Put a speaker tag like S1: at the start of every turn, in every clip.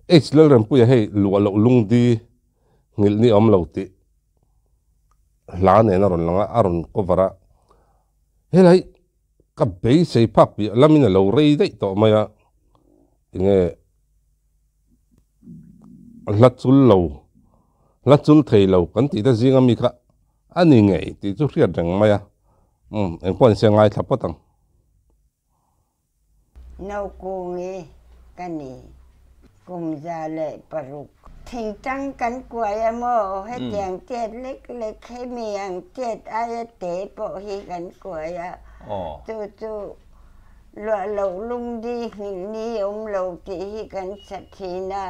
S1: lel ram pu ya hei lua lo lung di ngil ni om lo ti la ne na ron langa aron ko vara helai ka be sei papi lamina lo rei dei to maya inge la chul thei lo kan ti da zinga mi kha ani ngei ti chu hriat reng maya en pon se ngai thap patang
S2: nau ku nge kani kum za le paruk thing tang kan kwaya mo he tiang tet lek lek he miang tet aya te po hi kan kwaya tu lo lung di ni lo ti hi kan sathina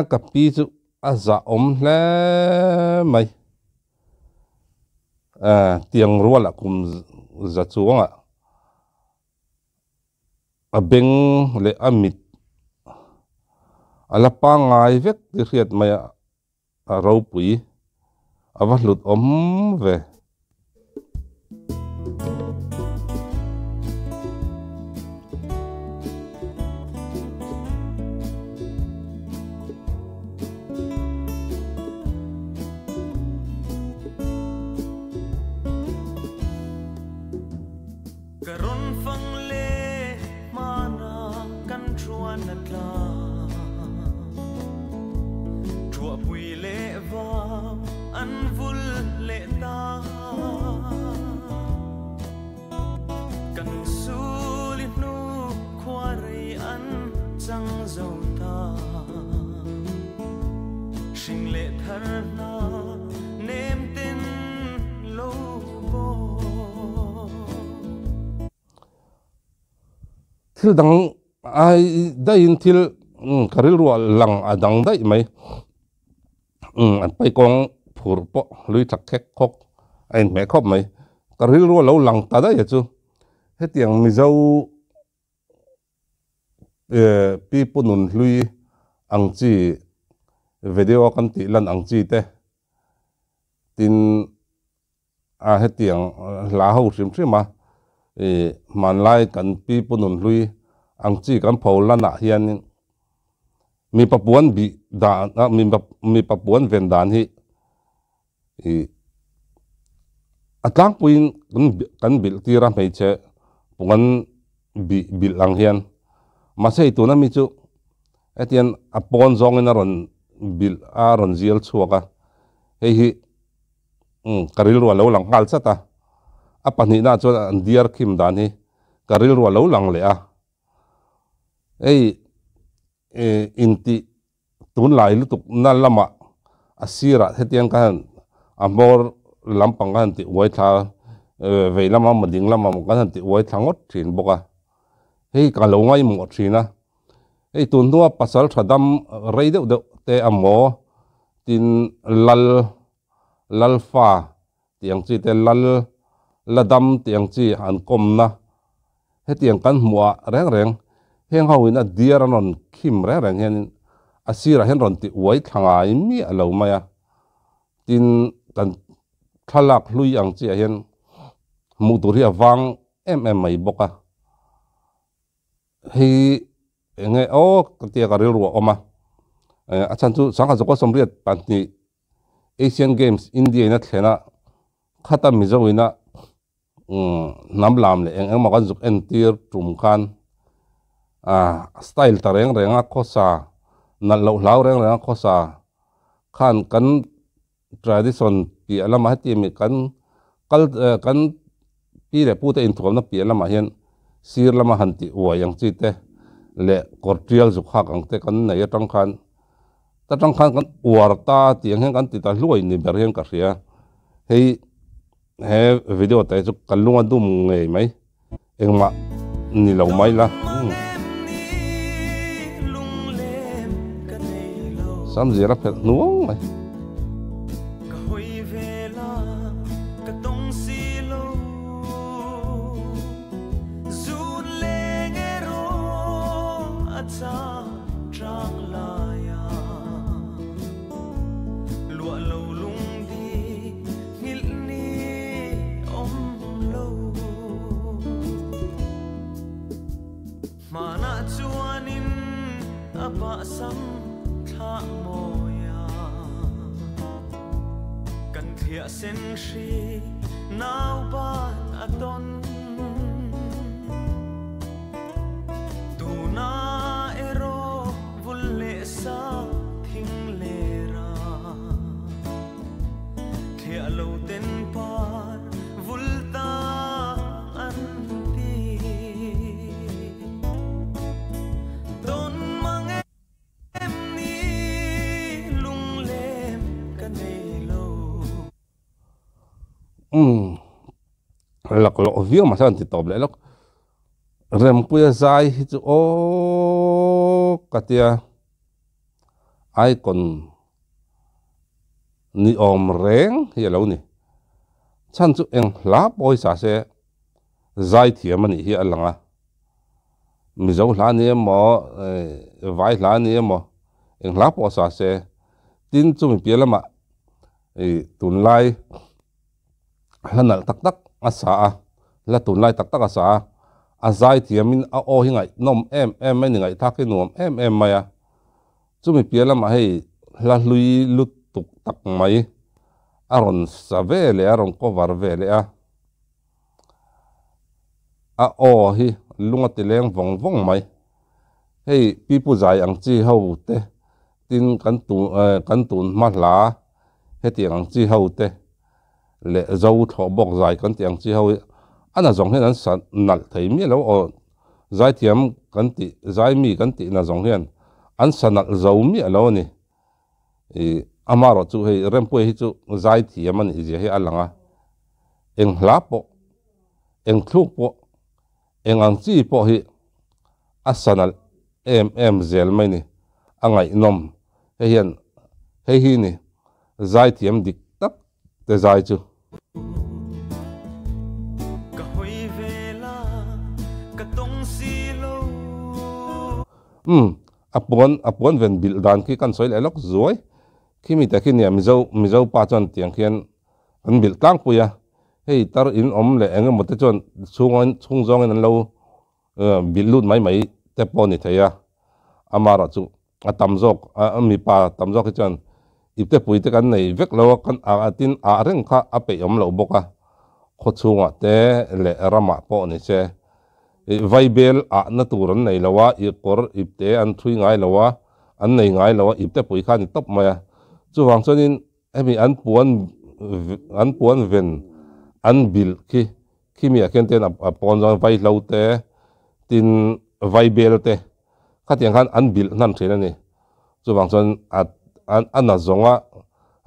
S1: ka pi chu aza hle mai tiang ruala kum za chuanga abeng le amit ala pa ngai vek ti riat maya ro pui avahlut ve thil dang ai dai in thil karil rual lang adang dai mai an pai kong phur po lui thak khek khok ain me khop mai karil rual lo lang ta da ya chu hetiang mi zo pi punun lui ang chi video kan ti lan ang chi te tin hetiang la ho sim ma man lai kan pi punun lui ang chi kan phol lana hian mi papuan bi da mi papuan ven dan hi atlang puin kan bil tira mai che pungan bil lang hian ma sei tu na mi chu etian apon zong in ron bil ron ziel chuaka hei hi karil ro lo lang kal chata apani na chu an diar khim dan hi karil ro lo lang le a inti tun lai lutuk na lama asira hetian kan amor lampang kan ti wai tha ve lama mading lama kan ti wai thangot thin boka hei ka lo ngai mo thina tun nuwa pasal thadam rei deuh deuh te amo tin lal fa tiang chi te lal ladam tiang chi an kom na hetiang kan hmuwa reng reng heng hawin a diar anon khim reng reng hen asira hen ron ti wai thangai mi alo maya tin kan thalak hlui ang chi hen mu tur hi awang em mai boka hi nge katia karil ruwa oma achan chu sangha joko somriat pantni Asian Games India na thena khata mizoina namlam le eng ma kan zuk entir tum khan style tareng renga khosa nal lo hlaw reng renga khosa khan kan tradition pi alama hati mi kan pi le pu te in thom na pi alama hian sir lama hanti wayang chi te le kortrial zu khak ang te kan nei atang khan kan warta tiang hen kan ti ta hluai ni ber hen ka ria he video te chu kalunga dum ngei mai engma ni lo mai la sam zira phet nuang mai
S3: Mana chuanin apa sam tha moya kan thia sen shi nau ban aton tu na ero vulle sa thing lera thia lo ten par vulta an ti don mang em ni lung lem kan nei lo
S1: lak lo view mà sao thì tóm lại lok rem puya zai hi chu o katia ai còn ni om reng hi lo ni chan chu eng la boy sa se zai thiam ani hi alanga mi zo hla ni mo vai hla ni mo eng la po sa se tin chu mi pialama tun lai hlanal tak tak asa la tun lai tak tak asa a zai thiamin a o hi ngai nom em mai ni ngai thak nuam em maya chu mi pialama hei hla hlui lut tuk tak mai aron save le aron cover ve le a o hi lunga tileng vong mai hei pipu zai ang chi ho te tin kan tun ma hla he ti ang chi ho te le zo tho bok zai kan ti ang chi ho ana zong hian an san nal thei mi lo o zai thiam kan ti zai mi kan ti na zong hian an sanal zo mi lo ni amaro chu hei rempo hi chu zai thiam an je hi alanga eng hlapo eng thluk po eng ang chi po hi asanal em zel mai ni angai nom hian hei hi ni zai thiam dik tak te zai chu apon ven bil dan ki kan soi le lok zoi khi mi ta khi nia mi zo pa chon tiang khian an bil tang puya hei tar in om le eng mo te chon chung zong an lo bil lut mai te po ni theya amara chu atam jok mi pa tam jok chon ipte pui te kan nei vek lo kan tin a reng kha ape om lo boka kho chunga te le rama po ni che vaibel a na turan nei lawa I kor ipte an thui ngai lawa an nei ngai lawa ipte pui khan top maya chu wang chonin emi an puan ven an bil khi mi a ken ten a pon jong vai lo te tin vaibel te khatiang khan an bil nan thena ni chu wang chon an na zonga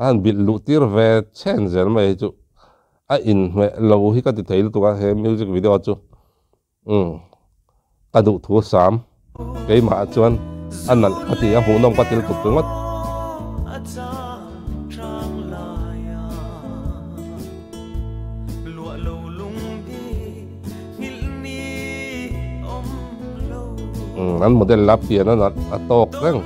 S1: an bil lu tir ve chen zel mai chu a in me lo hi ka ti theil tu ka he music video chu kadu thu sam cái mà chuan an nal khati a hu nom patil tu tungat an model lap pian an atok reng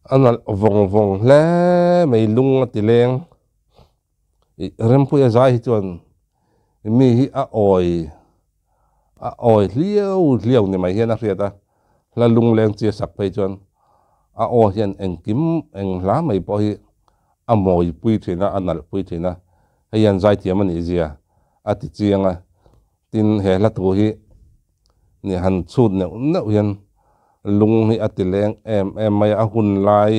S1: anal vong le mai lung tileng rempu ya zai hi chuan mi hi a oi liau ni mai hian a hriata la lung leng chia sak phei chuan a o hian eng kim eng hla mai po hi a moi pui thina anal pui thina hian zai thiam ani zia ati chianga tin he la tu hi ni han chut ne hian lung hi atileng em mai a hun lai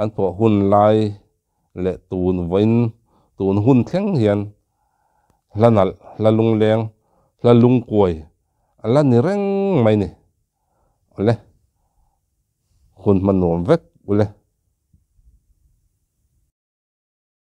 S1: an po hun lai le tun hun thleng hian hlanal la lung leng la lung koi ala ni reng mai ni ole hun manuam vek ule